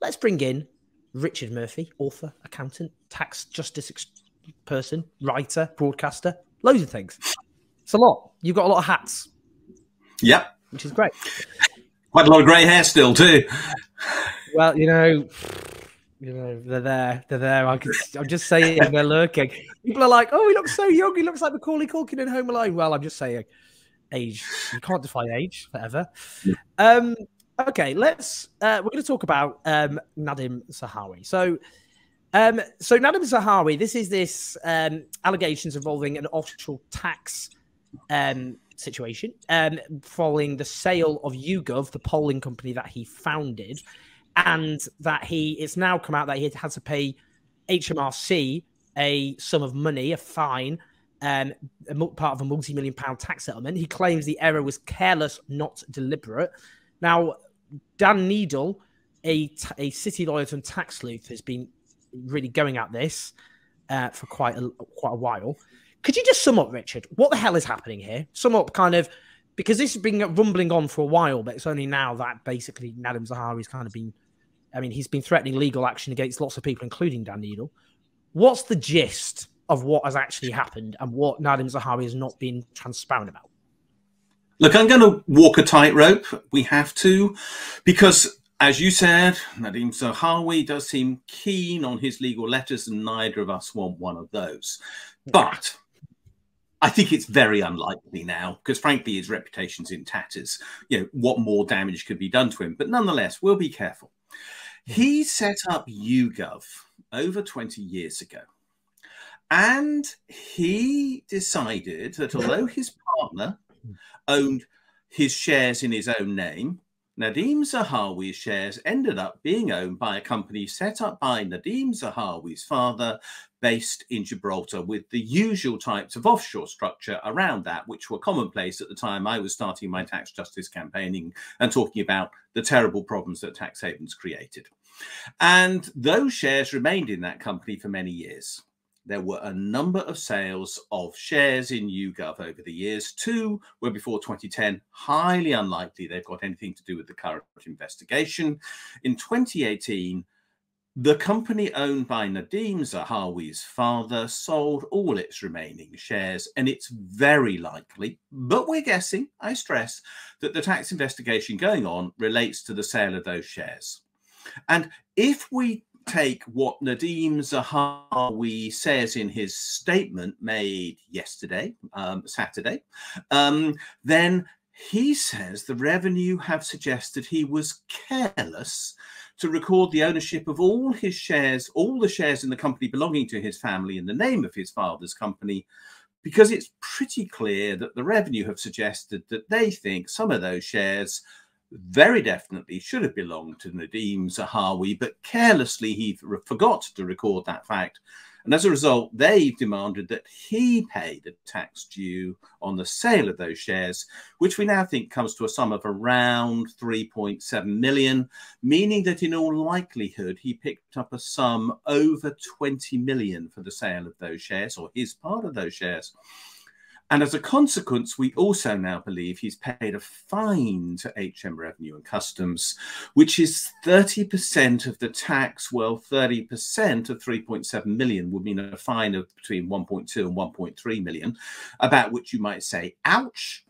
let's bring in Richard Murphy, author, accountant, tax justice person, writer, broadcaster, loads of things. It's a lot. You've got a lot of hats. Yep. Which is great. Quite a lot of grey hair still too. Well, they're there. I'm just saying they're lurking. People are like, oh, he looks so young. He looks like Macaulay Culkin in Home Alone. Well, I'm just saying age. You can't define age forever. Okay, we're going to talk about Nadhim Zahawi. So Nadhim Zahawi, this allegations involving an offshore tax situation following the sale of YouGov, the polling company that he founded, and that it's now come out that he had to pay HMRC a sum of money, a fine, part of a multi-million-pound tax settlement. He claims the error was careless, not deliberate. Now, Dan Needle, a city lawyer and tax sleuth, has been really going at this for quite a while. Could you just sum up, Richard? What the hell is happening here? Sum up kind of, because this has been rumbling on for a while, but it's only now that basically Nadhim Zahawi's kind of been, he's been threatening legal action against lots of people, including Dan Needle. What's the gist of what has actually happened and what Nadhim Zahawi has not been transparent about? Look, I'm going to walk a tightrope. We have to, because as you said, Nadhim Zahawi does seem keen on his legal letters, and neither of us want one of those. But I think it's very unlikely now, because frankly, his reputation's in tatters. What more damage could be done to him? But nonetheless, we'll be careful. He set up YouGov over 20 years ago. And he decided that although his partner owned his shares in his own name, Nadhim Zahawi's shares ended up being owned by a company set up by Nadhim Zahawi's father, based in Gibraltar, with the usual types of offshore structure around that, which were commonplace at the time I was starting my tax justice campaigning and talking about the terrible problems that tax havens created. And those shares remained in that company for many years. There were a number of sales of shares in YouGov over the years. 2 were before 2010, highly unlikely they've got anything to do with the current investigation. In 2018, the company owned by Nadhim Zahawi's father sold all its remaining shares, and it's very likely, but we're guessing, I stress, that the tax investigation going on relates to the sale of those shares. And if we take what Nadhim Zahawi says in his statement made yesterday, Saturday, then he says the revenue have suggested he was careless to record the ownership of all his shares, all the shares in the company belonging to his family in the name of his father's company, because it's pretty clear that the revenue have suggested that they think some of those shares very definitely should have belonged to Nadhim Zahawi, but carelessly he forgot to record that fact. And as a result, they've demanded that he pay the tax due on the sale of those shares, which we now think comes to a sum of around 3.7 million, meaning that in all likelihood, he picked up a sum over 20 million for the sale of those shares, or his part of those shares. And as a consequence, we also now believe he's paid a fine to HM Revenue and Customs, which is 30% of the tax. Well, 30% of 3.7 million would mean a fine of between 1.2 and 1.3 million, about which you might say, ouch.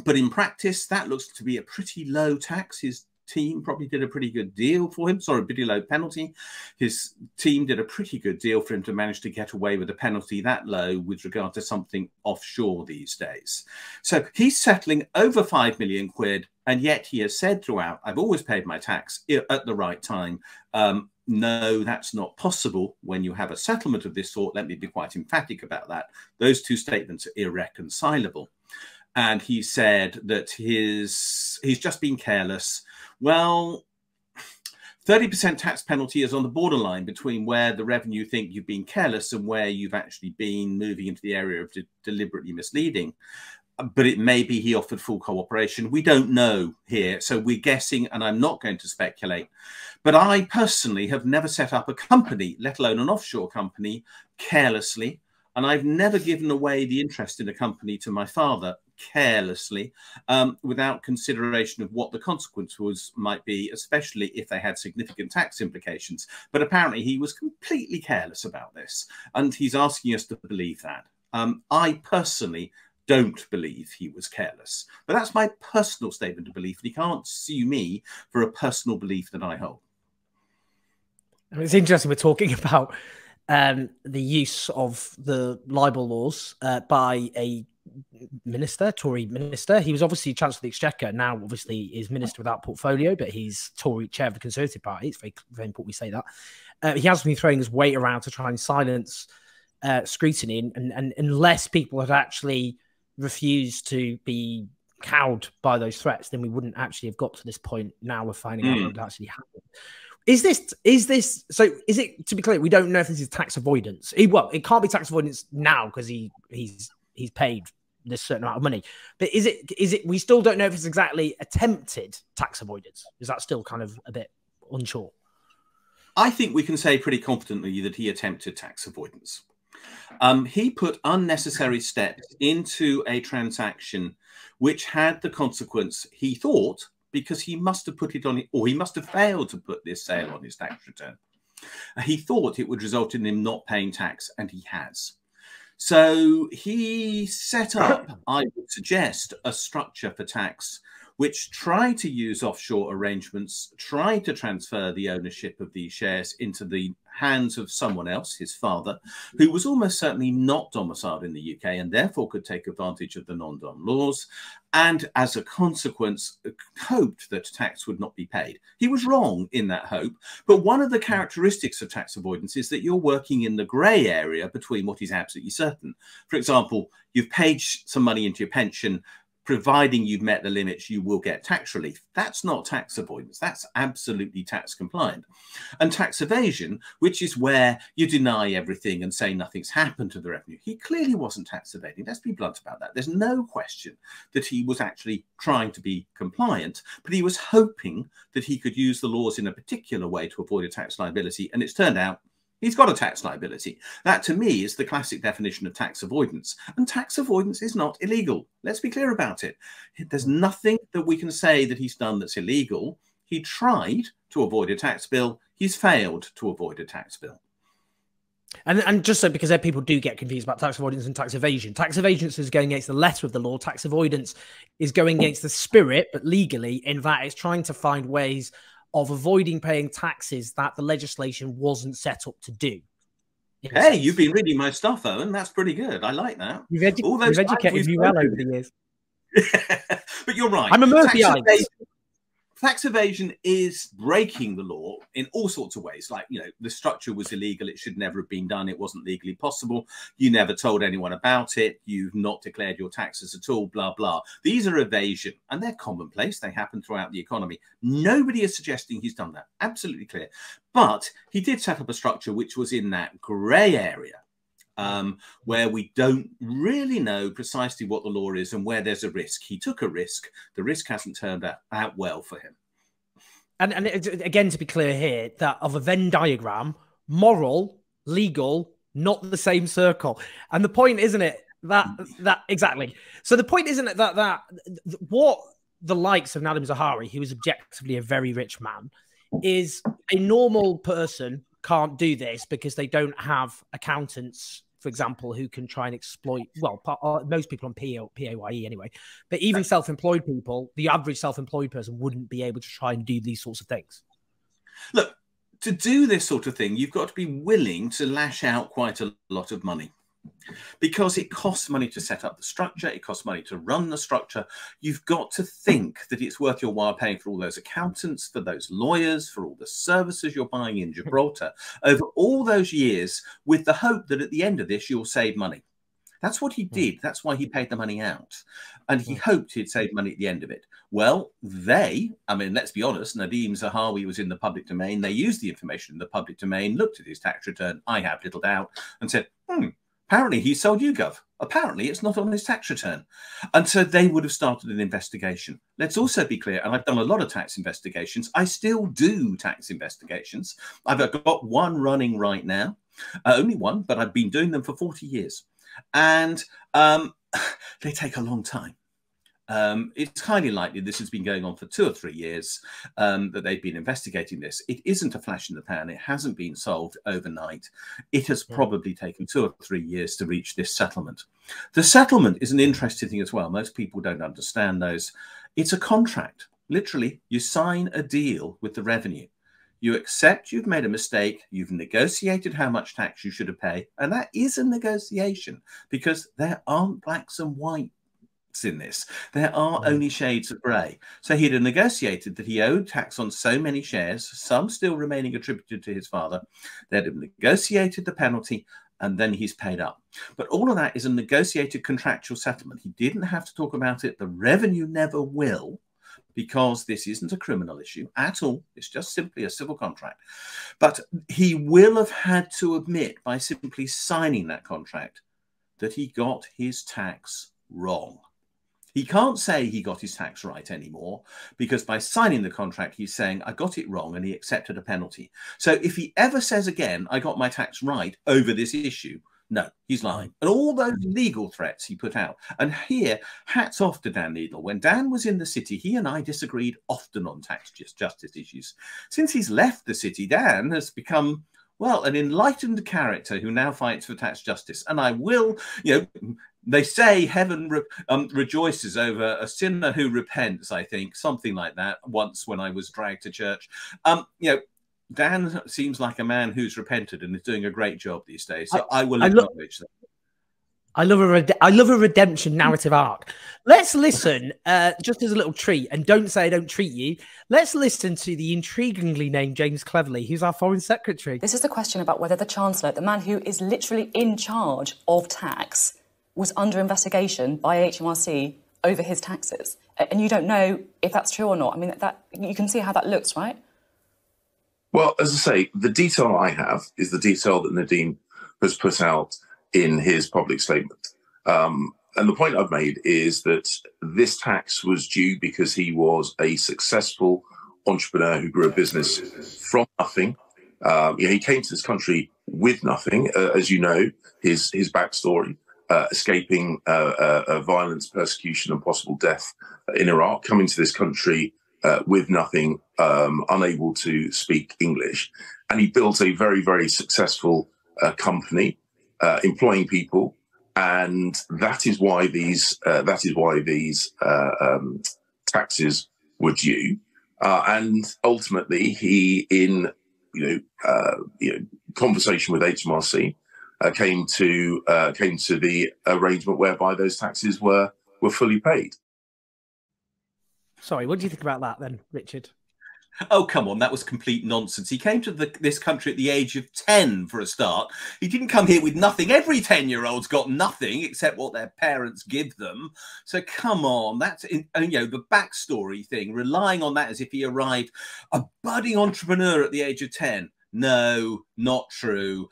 But in practice, that looks to be a pretty low tax. His team probably did a pretty good deal for him. Sorry, a pretty low penalty. His team did a pretty good deal for him to manage to get away with a penalty that low with regard to something offshore these days. So he's settling over 5 million quid, and yet he has said throughout, I've always paid my tax at the right time. No, that's not possible when you have a settlement of this sort. Let me be quite emphatic about that. Those two statements are irreconcilable. And he said that he's just been careless. Well, 30% tax penalty is on the borderline between where the revenue think you've been careless and where you've actually been moving into the area of deliberately misleading. But it may be he offered full cooperation. We don't know here. So we're guessing, and I'm not going to speculate. But I personally have never set up a company, let alone an offshore company, carelessly. And I've never given away the interest in a company to my father carelessly, without consideration of what the consequences might be, especially if they had significant tax implications. But apparently he was completely careless about this, and he's asking us to believe that. I personally don't believe he was careless, but that's my personal statement of belief, and he can't sue me for a personal belief that I hold. I mean, it's interesting we're talking about the use of the libel laws by a minister, Tory minister. He was obviously Chancellor of the Exchequer, now obviously is Minister without portfolio, but he's Tory chair of the Conservative Party. It's very, very important we say that. He has been throwing his weight around to try and silence scrutiny, and unless people had actually refused to be cowed by those threats, then we wouldn't actually have got to this point. Now we're finding out what actually happened. Is it, to be clear, we don't know if this is tax avoidance. Well, it can't be tax avoidance now because he's paid this certain amount of money. But is it, we still don't know if it's exactly attempted tax avoidance. Is that still kind of a bit unsure? I think we can say pretty confidently that he attempted tax avoidance. He put unnecessary steps into a transaction which had the consequence, he thought, because he must have put it on, or he must have failed to put this sale on his tax return. He thought it would result in him not paying tax, and he has. So he set up, I would suggest, a structure for tax which tried to use offshore arrangements, tried to transfer the ownership of these shares into the hands of someone else, his father, who was almost certainly not domiciled in the UK and therefore could take advantage of the non-dom laws, and as a consequence hoped that tax would not be paid. He was wrong in that hope, but one of the characteristics of tax avoidance is that you're working in the grey area between what is absolutely certain. For example, you've paid some money into your pension, providing you've met the limits, you will get tax relief. That's not tax avoidance. That's absolutely tax compliant. And tax evasion, which is where you deny everything and say nothing's happened to the revenue. He clearly wasn't tax evading. Let's be blunt about that. There's no question that he was actually trying to be compliant, but he was hoping that he could use the laws in a particular way to avoid a tax liability. And it's turned out he's got a tax liability. That, to me, is the classic definition of tax avoidance. And tax avoidance is not illegal. Let's be clear about it. There's nothing that we can say that he's done that's illegal. He tried to avoid a tax bill. He's failed to avoid a tax bill. And just so, because people do get confused about tax avoidance and tax evasion. Tax evasion is going against the letter of the law. Tax avoidance is going against the spirit, but legally, in that it's trying to find ways of avoiding paying taxes that the legislation wasn't set up to do. Hey, you've been reading my stuff, Owen. That's pretty good. I like that. You've educated me well over the years. But you're right. I'm a Murphy. Tax evasion is breaking the law in all sorts of ways. Like, you know, the structure was illegal. It should never have been done. It wasn't legally possible. You never told anyone about it. You've not declared your taxes at all, blah, blah. These are evasion, and they're commonplace. They happen throughout the economy. Nobody is suggesting he's done that. Absolutely clear. But he did set up a structure which was in that grey area, where we don't really know precisely what the law is and where there's a risk. He took a risk. The risk hasn't turned out well for him. And again, to be clear here, that of a Venn diagram, moral, legal, not the same circle. And the point, isn't it, that exactly. So the point, isn't it, that what the likes of Nadhim Zahawi, who is objectively a very rich man, is a normal person can't do this because they don't have accountants, for example, who can try and exploit, well, most people on PAYE anyway, but even self-employed people, the average self-employed person wouldn't be able to try and do these sorts of things. Look, to do this sort of thing, you've got to be willing to lash out quite a lot of money, because it costs money to set up the structure. It costs money to run the structure. You've got to think that it's worth your while paying for all those accountants, for those lawyers, for all the services you're buying in Gibraltar over all those years, with the hope that at the end of this, you'll save money. That's what he did. That's why he paid the money out. And he hoped he'd save money at the end of it. Well, I mean, let's be honest, Nadhim Zahawi was in the public domain. They used the information in the public domain, looked at his tax return, I have little doubt, and said, apparently he sold YouGov. Apparently it's not on his tax return. And so they would have started an investigation. Let's also be clear, and I've done a lot of tax investigations. I still do tax investigations. I've got one running right now. Only one, but I've been doing them for 40 years. And they take a long time. It's highly likely this has been going on for 2 or 3 years, that they've been investigating this. It isn't a flash in the pan. It hasn't been solved overnight. It has probably taken 2 or 3 years to reach this settlement. The settlement is an interesting thing as well. Most people don't understand those. It's a contract. Literally, you sign a deal with the revenue. You accept you've made a mistake. You've negotiated how much tax you should have paid. And that is a negotiation, because there aren't blacks and whites in this. There are only shades of grey. So he'd have negotiated that he owed tax on so many shares, some still remaining attributed to his father. They'd have negotiated the penalty, and then he's paid up. But all of that is a negotiated contractual settlement. He didn't have to talk about it. The revenue never will, because this isn't a criminal issue at all. It's just simply a civil contract. But he will have had to admit, by simply signing that contract, that he got his tax wrong. He can't say he got his tax right anymore, because by signing the contract, he's saying, I got it wrong, and he accepted a penalty. So if he ever says again, I got my tax right over this issue, no, he's lying. And all those legal threats he put out. And here, hats off to Dan Needle. When Dan was in the city, he and I disagreed often on tax justice issues. Since he's left the city, Dan has become, well, an enlightened character who now fights for tax justice. And I will, they say heaven rejoices over a sinner who repents, I think, something like that, once when I was dragged to church. Dan seems like a man who's repented and is doing a great job these days. So I will acknowledge that. I love a redemption narrative arc. Let's listen, just as a little treat, and don't say I don't treat you. Let's listen to the intriguingly named James Cleverly, who's our Foreign Secretary. This is the question about whether the Chancellor, the man who is literally in charge of tax, was under investigation by HMRC over his taxes. And you don't know if that's true or not. I mean, that you can see how that looks, right? Well, as I say, the detail I have is the detail that Nadhim has put out in his public statement. And the point I've made is that this tax was due because he was a successful entrepreneur who grew a business from nothing. He came to this country with nothing, as you know, his backstory. Escaping violence, persecution, and possible death in Iraq, coming to this country with nothing, unable to speak English, and he built a very, very successful company, employing people, and that is why these taxes were due, and ultimately he, in conversation with HMRC. Came to the arrangement whereby those taxes were fully paid. Sorry, what do you think about that then, Richard? Oh, come on, that was complete nonsense. He came to this country at the age of 10 for a start. He didn't come here with nothing. Every 10-year-old's got nothing except what their parents give them. So come on, that's the backstory thing, relying on that as if he arrived a budding entrepreneur at the age of 10. No, not true.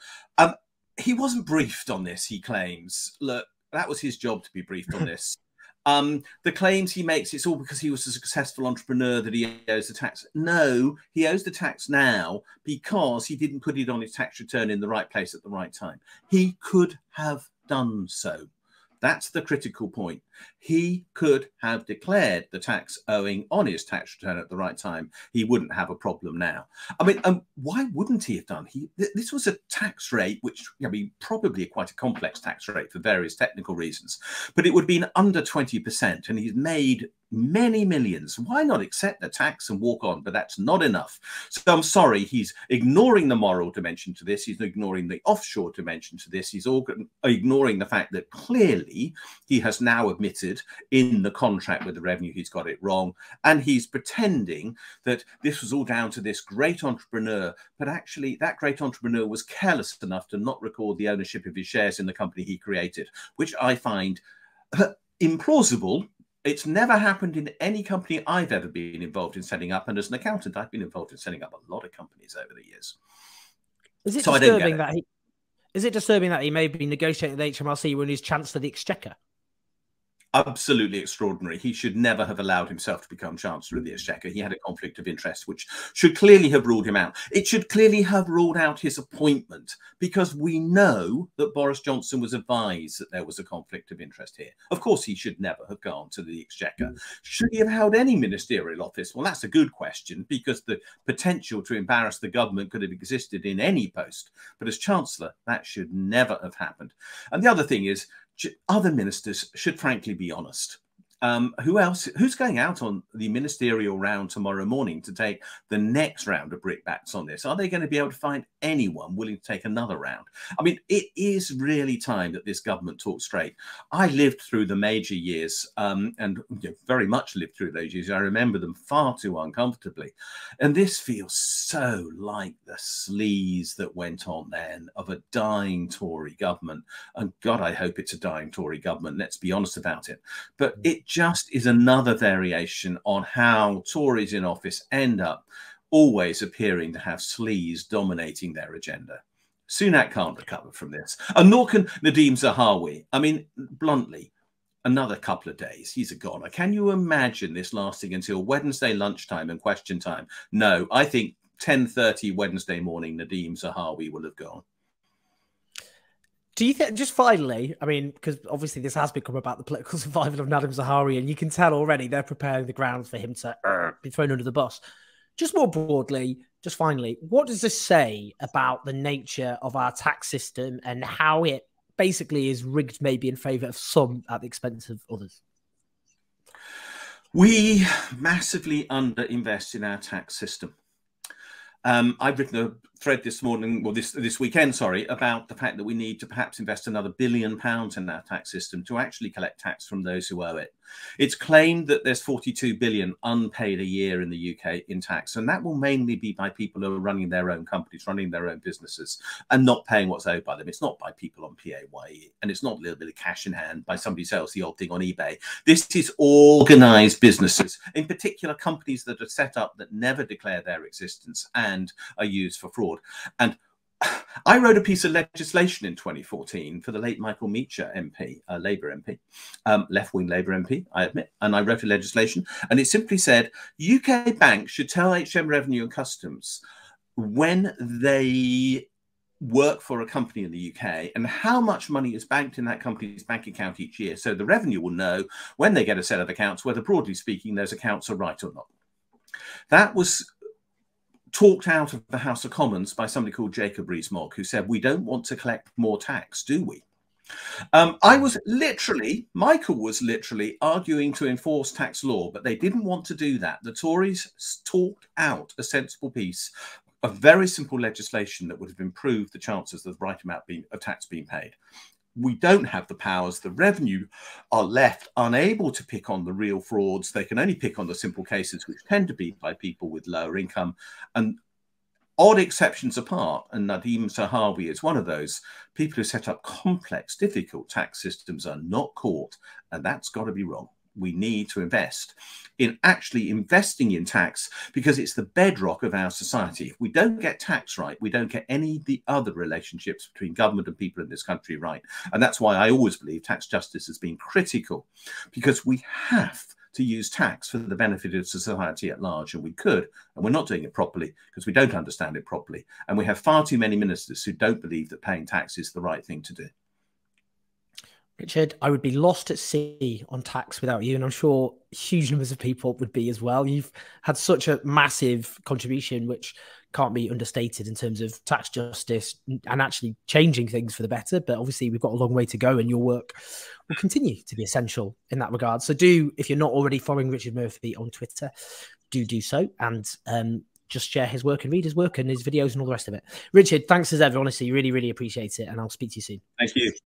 He wasn't briefed on this, he claims. Look, that was his job to be briefed on this. The claims he makes, it's all because he was a successful entrepreneur that he owes the tax. No, he owes the tax now because he didn't put it on his tax return in the right place at the right time. He could have done so. That's the critical point. He could have declared the tax owing on his tax return at the right time. He wouldn't have a problem now. I mean, why wouldn't he have done? This was a tax rate, which, probably quite a complex tax rate for various technical reasons, but it would have been under 20%, and he's made many millions. Why not accept the tax and walk on? But that's not enough. So I'm sorry, he's ignoring the moral dimension to this. He's ignoring the offshore dimension to this. He's ignoring the fact that clearly he has now admitted in the contract with the revenue he's got it wrong. And he's pretending that this was all down to this great entrepreneur. But actually, that great entrepreneur was careless enough to not record the ownership of his shares in the company he created, which I find implausible. It's never happened in any company I've ever been involved in setting up. And as an accountant, I've been involved in setting up a lot of companies over the years. Is it disturbing that is it disturbing that he may be negotiating with HMRC when he's Chancellor of the Exchequer? absolutely extraordinary. He should never have allowed himself to become Chancellor of the Exchequer. He had a conflict of interest, which should clearly have ruled him out. It should clearly have ruled out his appointment, because we know that Boris Johnson was advised that there was a conflict of interest here. Of course, he should never have gone to the Exchequer. Should he have held any ministerial office? Well, that's a good question, because the potential to embarrass the government could have existed in any post. But as Chancellor, that should never have happened. And the other thing is, other ministers should frankly be honest. Who else? Who's going out on the ministerial round tomorrow morning to take the next round of brickbats on this? Are they going to be able to find anyone willing to take another round? I mean, it is really time that this government talks straight. I lived through the major years and very much lived through those years. I remember them far too uncomfortably. And this feels so like the sleaze that went on then of a dying Tory government. And God, I hope it's a dying Tory government. Let's be honest about it. But it just is another variation on how Tories in office end up always appearing to have sleaze dominating their agenda. Sunak can't recover from this. And nor can Nadhim Zahawi. I mean, bluntly, another couple of days, he's a goner. Can you imagine this lasting until Wednesday lunchtime and question time? No, I think 10:30 Wednesday morning, Nadhim Zahawi will have gone. Do you think, just finally, I mean, because obviously this has become about the political survival of Nadhim Zahawi, and you can tell already they're preparing the ground for him to be thrown under the bus. Just more broadly, just finally, what does this say about the nature of our tax system and how it basically is rigged maybe in favour of some at the expense of others? We massively underinvest in our tax system. I've written a thread this morning, well, this weekend, sorry, about the fact that we need to perhaps invest another £1 billion in our tax system to actually collect tax from those who owe it. It's claimed that there's 42 billion unpaid a year in the UK in tax, and that will mainly be by people who are running their own companies, running their own businesses, and not paying what's owed by them. It's not by people on PAYE, and it's not a little bit of cash in hand by somebody sells the old thing on eBay. This is organised businesses, in particular companies that are set up that never declare their existence and are used for fraud. And I wrote a piece of legislation in 2014 for the late Michael Meacher MP, a Labour MP, left-wing Labour MP, I admit, and I wrote a legislation, and it simply said UK banks should tell HM Revenue and Customs when they work for a company in the UK and how much money is banked in that company's bank account each year, so the revenue will know when they get a set of accounts whether, broadly speaking, those accounts are right or not. That was talked out of the House of Commons by somebody called Jacob Rees-Mogg, who said, we don't want to collect more tax, do we? Michael was literally arguing to enforce tax law, but they didn't want to do that. The Tories talked out a sensible piece of very simple legislation that would have improved the chances of the right amount of tax being paid. We don't have the powers. The revenue are left unable to pick on the real frauds. They can only pick on the simple cases, which tend to be by people with lower income. And odd exceptions apart, and Nadhim Zahawi is one of those, people who set up complex, difficult tax systems are not caught. And that's got to be wrong. We need to invest in actually investing in tax, because it's the bedrock of our society. If we don't get tax right, we don't get any of the other relationships between government and people in this country right. And that's why I always believe tax justice has been critical, because we have to use tax for the benefit of society at large, and we could, and we're not doing it properly because we don't understand it properly. And we have far too many ministers who don't believe that paying tax is the right thing to do. Richard, I would be lost at sea on tax without you, and I'm sure huge numbers of people would be as well. You've had such a massive contribution, which can't be understated in terms of tax justice and actually changing things for the better. But obviously, we've got a long way to go, and your work will continue to be essential in that regard. So do, if you're not already following Richard Murphy on Twitter, do so, and just share his work and read his work and his videos and all the rest of it. Richard, thanks as ever. Honestly, really, really appreciate it, and I'll speak to you soon. Thank you.